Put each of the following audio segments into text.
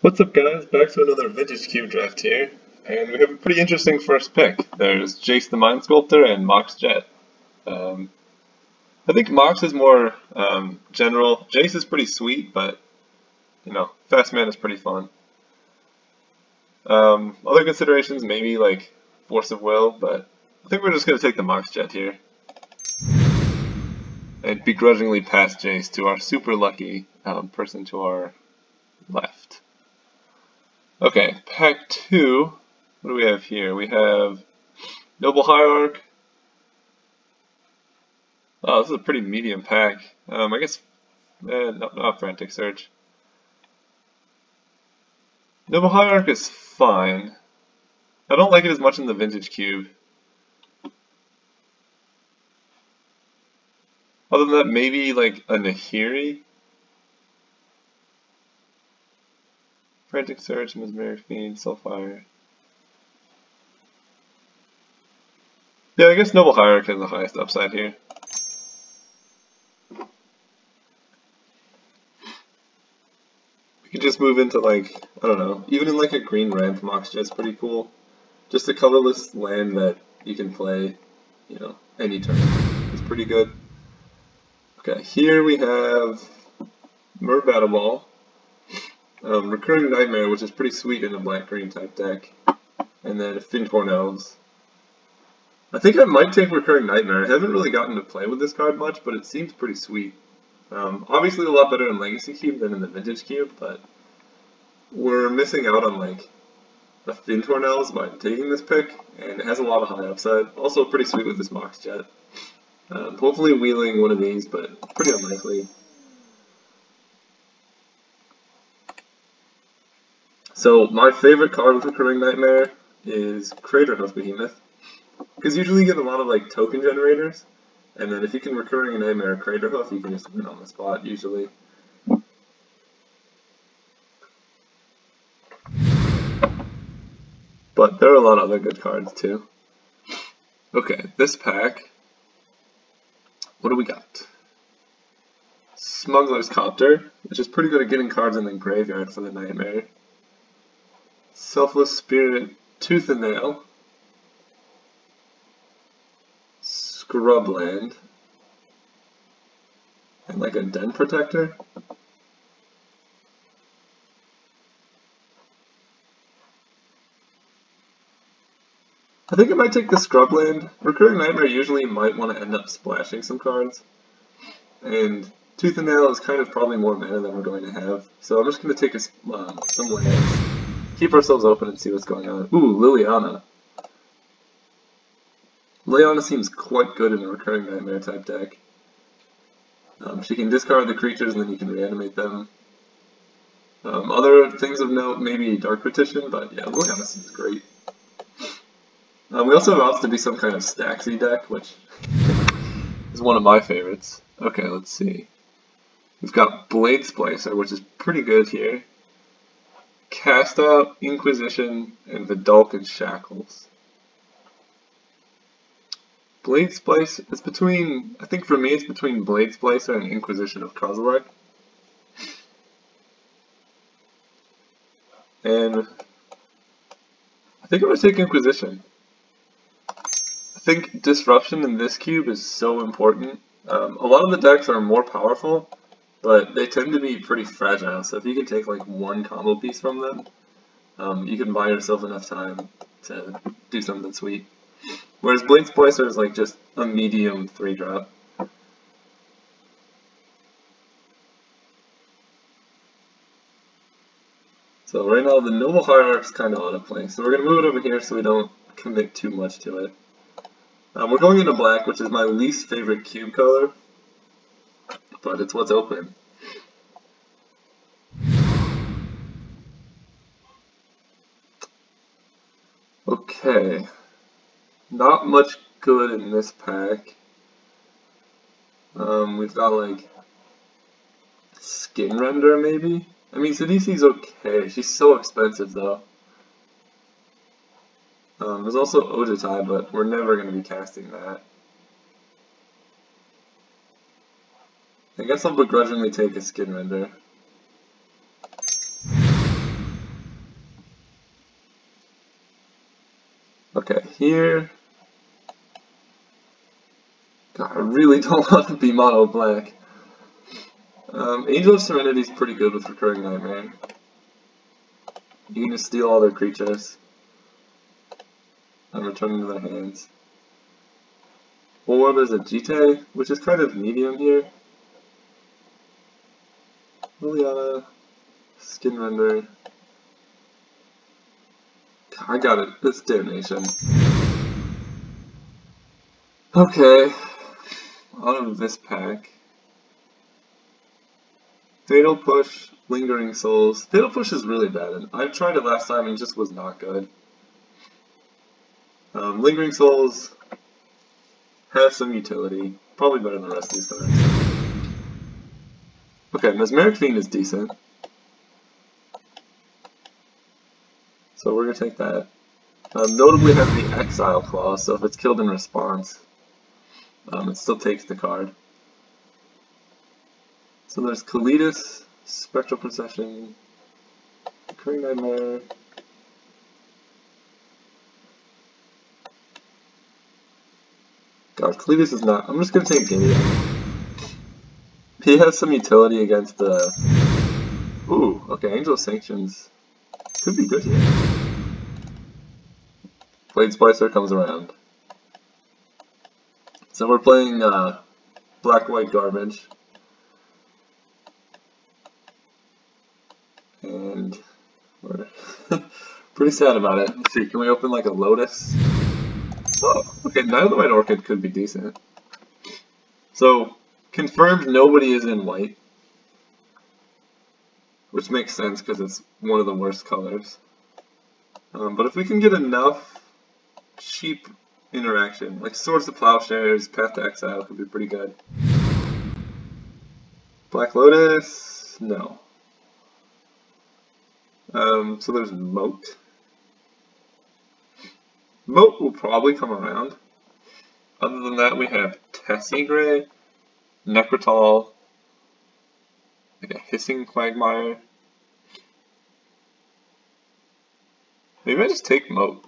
What's up, guys? Back to another Vintage Cube draft here, and we have a pretty interesting first pick. There's Jace the Mind Sculptor and Mox Jet. I think Mox is more general. Jace is pretty sweet, but Fast Man is pretty fun. Other considerations, maybe like Force of Will, but I think we're just going to take the Mox Jet here and begrudgingly pass Jace to our super lucky person to our left. Okay, pack 2, what do we have here? We have Noble Hierarch. Oh, this is a pretty medium pack. I guess, not Frantic Search. Noble Hierarch is fine. I don't like it as much in the Vintage Cube. Other than that, maybe like a Nahiri. Frantic Search, Mesmeric Fiend, Soulfire. Yeah, I guess Noble Hierarch has the highest upside here. We can just move into like, I don't know, even in like a green ramp, Mox Jet's pretty cool. Just a colorless land that you can play, any turn. It's pretty good. Okay, here we have Mer Battle Ball. Recurring Nightmare, which is pretty sweet in a black-green type deck, and then Fintorn Elves. I think I might take Recurring Nightmare. I haven't really gotten to play with this card much, but it seems pretty sweet. Obviously a lot better in Legacy Cube than in the Vintage Cube, but we're missing out on like a Fintorn Elves by taking this pick, and it has a lot of high upside. Also pretty sweet with this Mox Jet. Hopefully wheeling one of these, but pretty unlikely. So my favorite card with Recurring Nightmare is Craterhoof Behemoth, because usually you get a lot of like token generators, and then if you can Recurring Nightmare Craterhoof, you can just win on the spot usually. But there are a lot of other good cards too. Okay, this pack, what do we got? Smuggler's Copter, which is pretty good at getting cards in the graveyard for the Nightmare. Selfless Spirit, Tooth and Nail, Scrubland, and like a Den Protector. I think I might take the Scrubland. Recurring Nightmare usually might want to end up splashing some cards, and Tooth and Nail is kind of probably more mana than we're going to have, so I'm just going to take some lands, keep ourselves open and see what's going on. Ooh, Liliana. Liliana seems quite good in a Recurring Nightmare type deck. She can discard the creatures and then you can reanimate them. Other things of note, maybe Dark Petition, but yeah, Liliana seems great. We also have odds to be some kind of Staxy deck, which is one of my favorites. Okay, let's see. We've got Blade Splicer, which is pretty good here. Cast Out, Inquisition, and Vidalcan Shackles. Blade Splice is between, I think for me it's between Blade Splicer and Inquisition of Kozilek. And I think I'm going to take Inquisition. I think Disruption in this cube is so important. A lot of the decks are more powerful, but they tend to be pretty fragile, so if you can take like one combo piece from them, you can buy yourself enough time to do something sweet. Whereas Blade Splicer is like just a medium 3-drop. So right now the Noble Hierarch is kind of out of play, so we're going to move it over here so we don't commit too much to it. We're going into black, which is my least favorite cube color, but it's what's open. Okay, not much good in this pack. We've got like Skin Render maybe? I mean, Sidisi's okay, she's so expensive though. There's also Ojutai, but we're never going to be casting that. I guess I'll begrudgingly take a Skin Render. Okay, here. God, I really don't want to be mono black. Angel of Serenity is pretty good with Recurring Nightmare. You can just steal all their creatures and return them to their hands. Or there's a Jite, which is kind of medium here. Liliana, Skin Render. I got it. It's Damnation. Okay. Out of this pack. Fatal Push, Lingering Souls. Fatal Push is really bad, and I tried it last time and it just was not good. Lingering Souls has some utility. Probably better than the rest of these cards. Okay, Mesmeric Fiend is decent. So we're going to take that. Notably has the Exile clause, so if it's killed in response, it still takes the card. So there's Kalidas, Spectral Procession, Recurring Nightmare. God, Kalidas is not. I'm just going to take Gideon. He has some utility against the... Ooh, okay, Angel of Sanctions could be good here. Blade Splicer comes around. So we're playing black-white garbage. And we're pretty sad about it. Let's see, can we open like a Lotus? Oh, okay, Night of the White Orchid could be decent. So, confirmed nobody is in white. Which makes sense because it's one of the worst colors. But if we can get enough cheap interaction, like Swords to Plowshares, Path to Exile could be pretty good. Black Lotus? No. So there's Moat. Moat will probably come around. Other than that, we have Tessigray, Necrotal, like a Hissing Quagmire. Maybe I just take Moat.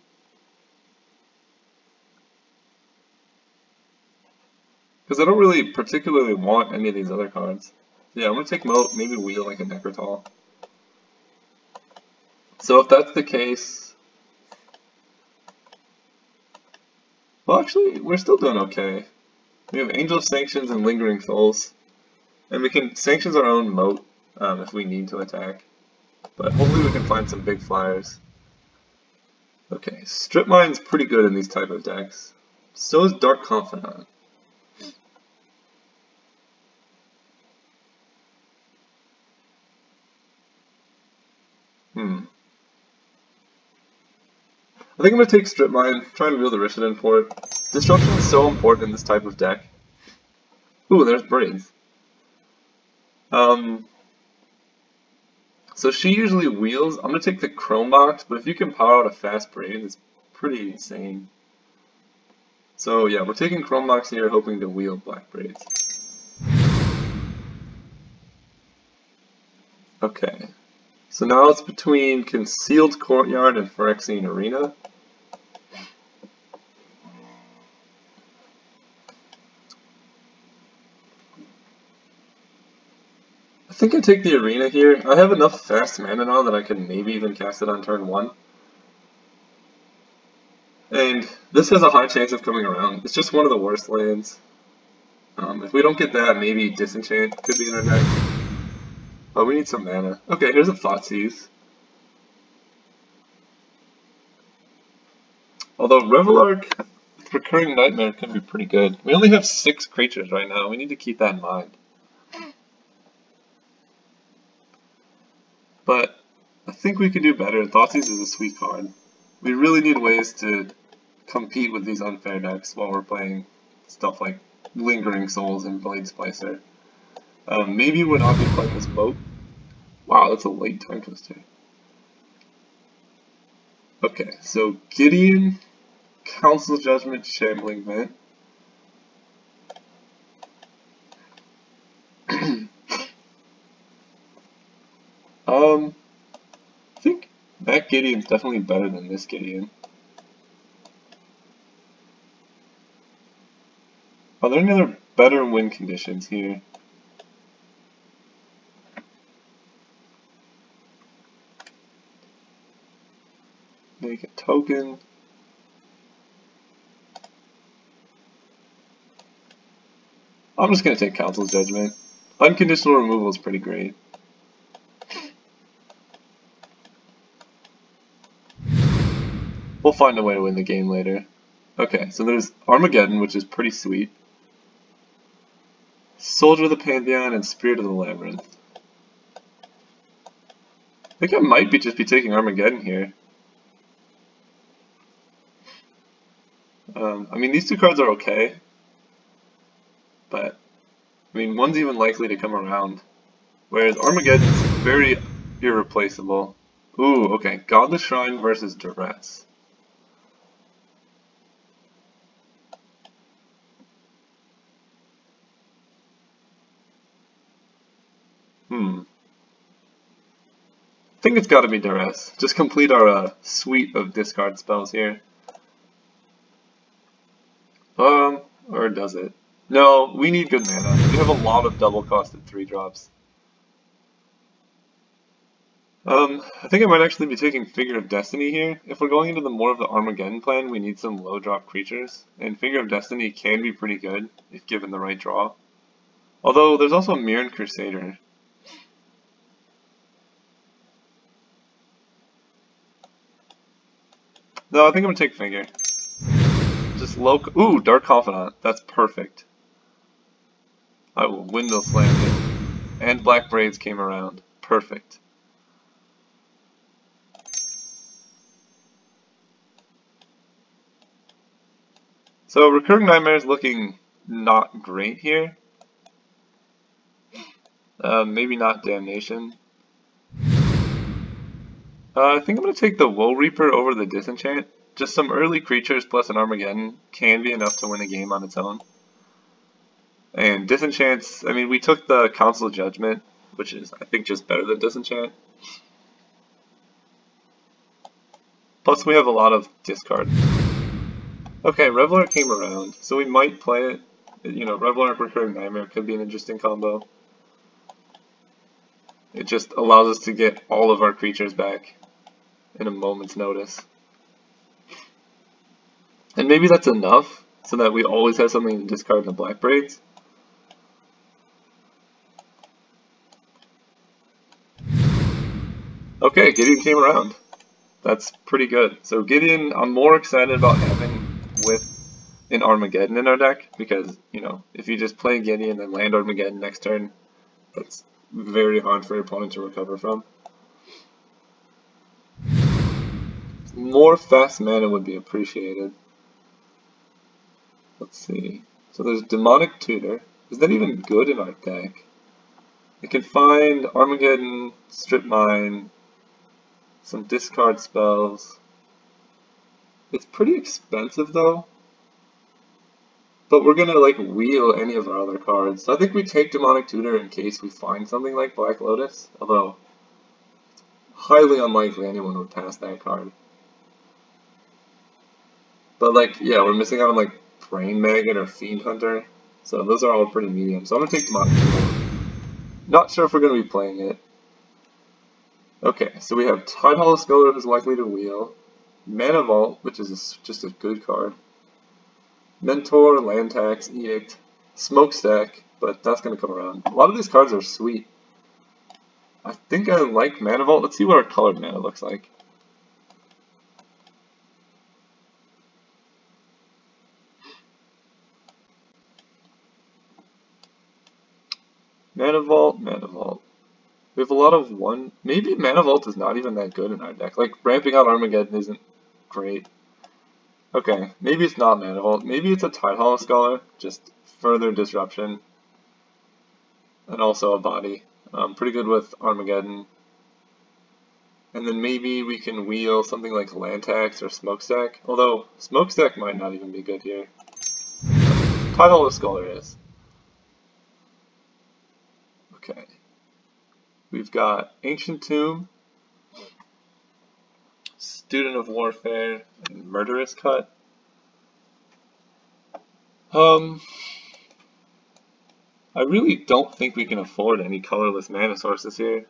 Because I don't really particularly want any of these other cards. Yeah, I'm going to take Moat, maybe wheel like a Necrotal. So if that's the case... Well, actually, we're still doing okay. We have Angel of Sanctions and Lingering Souls. And we can Sanctions our own Moat if we need to attack. But hopefully we can find some big flyers. Okay, Strip Mine's pretty good in these type of decks. So is Dark Confidant. I think I'm going to take Strip Mine, try and wheel the Rishadan for it. Disruption is so important in this type of deck. Ooh, there's Braids. So she usually wheels. I'm going to take the Chrome Box, but if you can power out a fast Braid, it's pretty insane. So yeah, we're taking Chrome Box here, hoping to wheel Black Braids. Okay. So now it's between Concealed Courtyard and Phyrexian Arena. I think I take the Arena here. I have enough fast mana now that I can maybe even cast it on turn 1. And this has a high chance of coming around. It's just one of the worst lands. If we don't get that, maybe Disenchant could be in our deck. Oh, we need some mana. Okay, here's a Thoughtseize. Although Revelark Recurring Nightmare could be pretty good. We only have 6 creatures right now. We need to keep that in mind. But I think we could do better. Thoughtseize is a sweet card. We really need ways to compete with these unfair decks while we're playing stuff like Lingering Souls and Blade Splicer. Maybe we're not going to play this Moat. Wow, that's a late Time Twister. Okay, so Gideon, Council Judgment, Shambling Vent. I think that Gideon's definitely better than this Gideon. there any other better win conditions here? Make a token. I'm just going to take Council's Judgment. Unconditional removal is pretty great. We'll find a way to win the game later. Okay, so there's Armageddon, which is pretty sweet. Soldier of the Pantheon and Spirit of the Labyrinth. I think I might just be taking Armageddon here. I mean, these two cards are okay. But, I mean, one's even likely to come around. Whereas Armageddon's very irreplaceable. Ooh, okay. Godless Shrine versus Duress. I think it's gotta be Duress. Just complete our suite of discard spells here. Or does it? No, we need good mana. We have a lot of double-costed 3-drops. I think I might actually be taking Figure of Destiny here. If we're going into more of the Armageddon plan, we need some low-drop creatures, and Figure of Destiny can be pretty good if given the right draw. Although, there's also Mirran Crusader. No, I think I'm gonna take Figure. Just low. Ooh, Dark Confidant. That's perfect. I will Window Slam him. And Black Braids came around. Perfect. So Recurring Nightmare is looking not great here. Maybe not Damnation. I think I'm going to take the Woe Reaper over the Disenchant. Just some early creatures plus an Armageddon can be enough to win a game on its own. And Disenchants, I mean, we took the Council Judgment, which is, I think, just better than Disenchant. Plus, we have a lot of discard. Okay, Reveler came around, so we might play it. You know, Reveler and Recurring Nightmare could be an interesting combo. It just allows us to get all of our creatures back in a moment's notice. And maybe that's enough, so that we always have something to discard in the Black Braids. Okay, Gideon came around. That's pretty good. So Gideon, I'm more excited about having with an Armageddon in our deck, because, you know, if you just play Gideon and land Armageddon next turn, that's very hard for your opponent to recover from. More fast mana would be appreciated. Let's see. So there's Demonic Tutor. Is that even good in our deck? I can find Armageddon, Strip Mine, some discard spells. It's pretty expensive though. But we're gonna like wheel any of our other cards. So I think we take Demonic Tutor in case we find something like Black Lotus. Although, highly unlikely anyone would pass that card. But like, yeah, we're missing out on like Brain Maggot or Fiend Hunter. So those are all pretty medium. So I'm gonna take Demonic Tutor. Not sure if we're gonna be playing it. Okay, so we have Tidehollow Scholar who's likely to wheel. Mana Vault, which is just a good card. Mentor, Land Tax, Edict, Smokestack, but that's going to come around. A lot of these cards are sweet. I think I like Mana Vault. Let's see what our colored mana looks like. Mana Vault, Mana Vault. We have a lot of one. Maybe Mana Vault is not even that good in our deck. Like, ramping out Armageddon isn't great. Okay, maybe it's not Mana Vault. Maybe it's a Tidehollow Scholar. Just further disruption. And also a body. Pretty good with Armageddon. And then maybe we can wheel something like Land Tax or Smokestack. Although, Smokestack might not even be good here. Tidehollow Scholar is. Okay. We've got Ancient Tomb, Student of Warfare, and Murderous Cut. I really don't think we can afford any colorless mana sources here.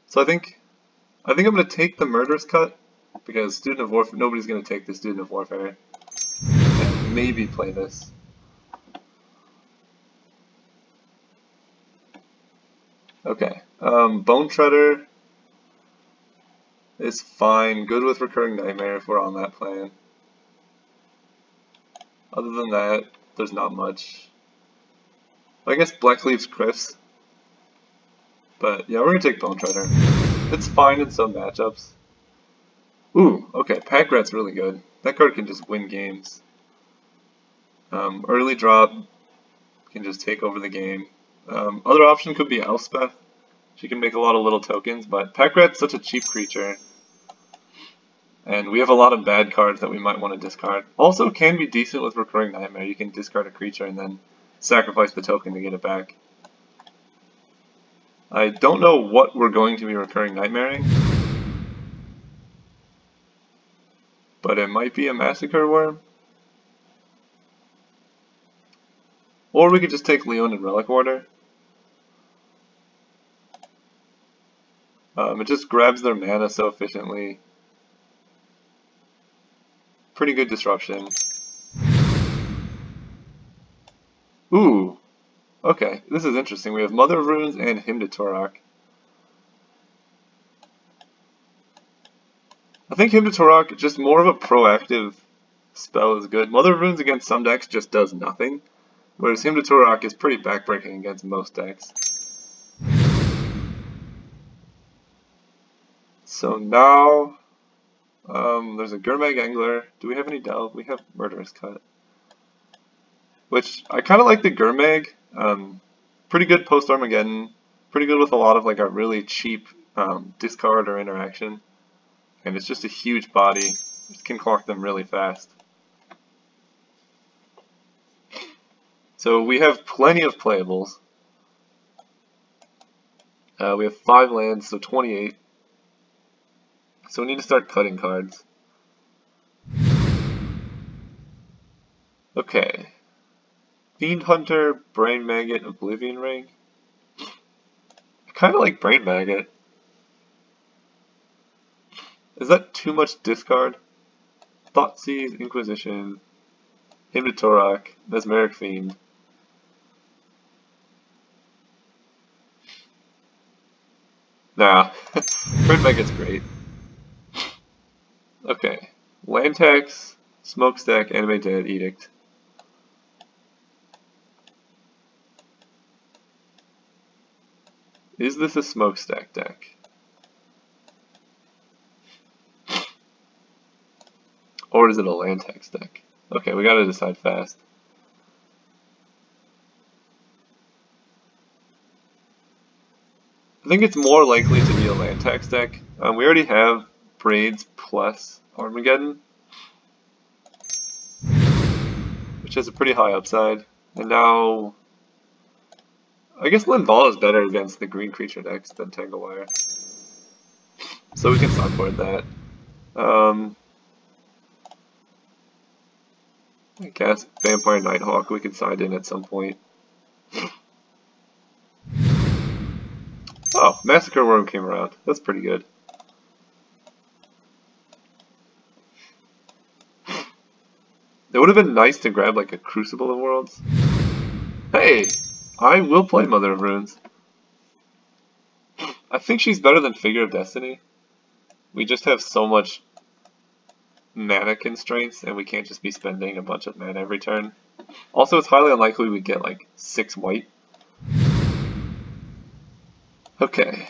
So I think I'm gonna take the Murderous Cut because Student of Warfare. Nobody's gonna take the Student of Warfare, and maybe play this. Okay, Bone Treader is fine. Good with Recurring Nightmare if we're on that plan. Other than that, there's not much. I guess Blackleaf's Chris. But yeah, we're gonna take Bone Treader. It's fine in some matchups. Ooh, okay, Pack Rat's really good. That card can just win games. Early drop can just take over the game. Other option could be Elspeth. She can make a lot of little tokens, but Pack Rat's such a cheap creature. And we have a lot of bad cards that we might want to discard. Also can be decent with Recurring Nightmare. You can discard a creature and then sacrifice the token to get it back. I don't know what we're going to be Recurring Nightmaring, but it might be a Massacre Worm. Or we could just take Leon and Relic Warder. It just grabs their mana so efficiently. Pretty good disruption. Ooh, okay, this is interesting. We have Mother of Runes and Hymn to Torok. I think Hymn to Torok, just more of a proactive spell is good. Mother of Runes against some decks just does nothing, whereas Hymn to Torok is pretty backbreaking against most decks. So now, there's a Gurmag Angler. Do we have any Delve? We have Murderous Cut. Which, I kind of like the Gurmag. Pretty good post-Armageddon. Pretty good with a lot of like a really cheap discard or interaction. And it's just a huge body. It can clock them really fast. So we have plenty of playables. We have 5 lands, so 28. So we need to start cutting cards. Okay. Fiend Hunter, Brain Maggot, Oblivion Ring. I kind of like Brain Maggot. Is that too much discard? Thoughtseize, Inquisition, Hymn to Torok, Mesmeric Fiend. Nah, Brain Maggot's great. Okay, Land Tax, Smokestack, Anime Dead, Edict. Is this a Smokestack deck? Or is it a Land Tax deck? Okay, we gotta decide fast. I think it's more likely to be a Land Tax deck. We already have Braids plus Armageddon, which has a pretty high upside. And now, I guess Linval is better against the green creature decks than Tanglewire. So we can sideboard that. I guess Vampire Nighthawk we can side in at some point. Oh, Massacre Worm came around. That's pretty good. It would have been nice to grab like a Crucible of Worlds. Hey! I will play Mother of Runes. I think she's better than Figure of Destiny. We just have so much mana constraints and we can't just be spending a bunch of mana every turn. Also, it's highly unlikely we get like 6 white. Okay.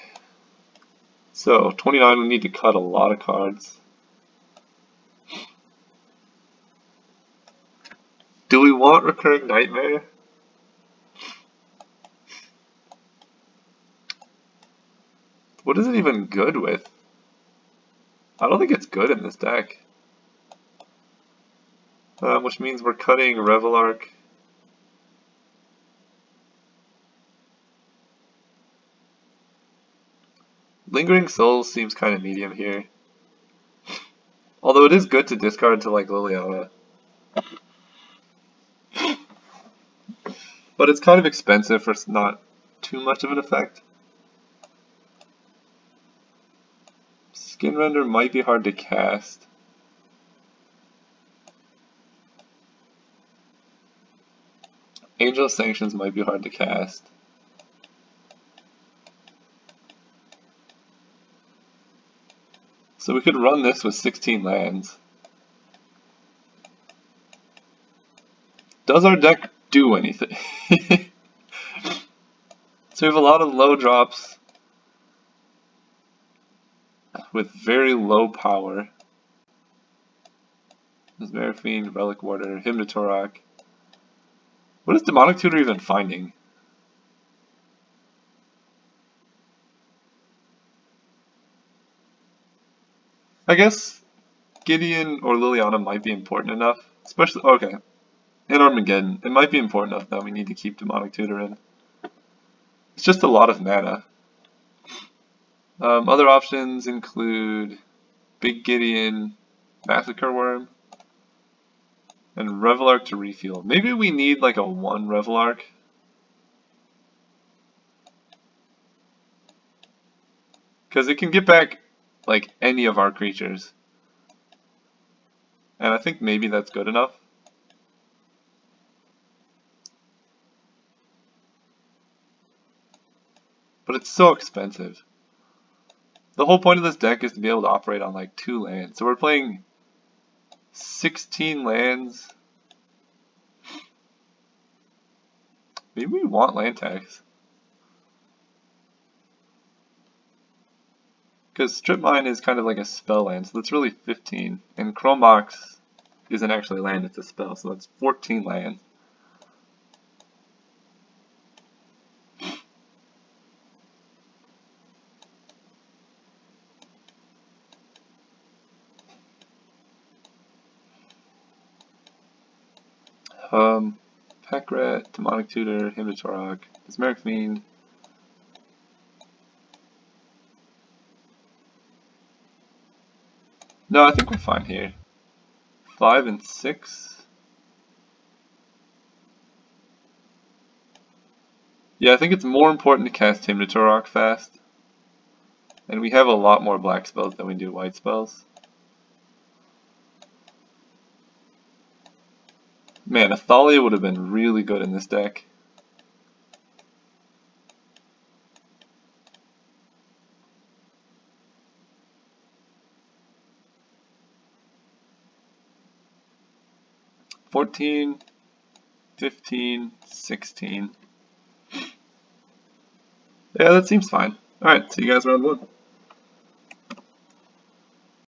So, 29, we need to cut a lot of cards. Do we want Recurring Nightmare? What is it even good with? I don't think it's good in this deck. Which means we're cutting Revelark. Lingering Souls seems kind of medium here. Although it is good to discard to like Liliana. but it's kind of expensive for not too much of an effect. Skin Render might be hard to cast. Angel Sanctions might be hard to cast. So we could run this with 16 lands. Does our deck do anything? So we have a lot of low drops with very low power. There's Marafiend, Relic Warder, Hymn to Torok. What is Demonic Tutor even finding? I guess Gideon or Liliana might be important enough. Especially, okay, in Armageddon, it might be important enough that we need to keep Demonic Tutor in. It's just a lot of mana. Other options include Big Gideon, Massacre Worm, and Revelark to refuel. Maybe we need like a 1 Revelark. Because it can get back like any of our creatures. And I think maybe that's good enough. But it's so expensive. The whole point of this deck is to be able to operate on like 2 lands. So we're playing 16 lands. Maybe we want land tax. Because Strip Mine is kind of like a spell land, so that's really 15. And Chrome Box isn't actually land, it's a spell, so that's 14 lands. Pack Rat, Demonic Tutor, Hymn to Torok, Mesmeric Fiend. No, I think we're fine here. 5 and 6. Yeah, I think it's more important to cast Hymn to Torok fast. And we have a lot more black spells than we do white spells. Man, Athalia would have been really good in this deck. $14, $15, $16. Yeah, that seems fine. Alright, see you guys round 1.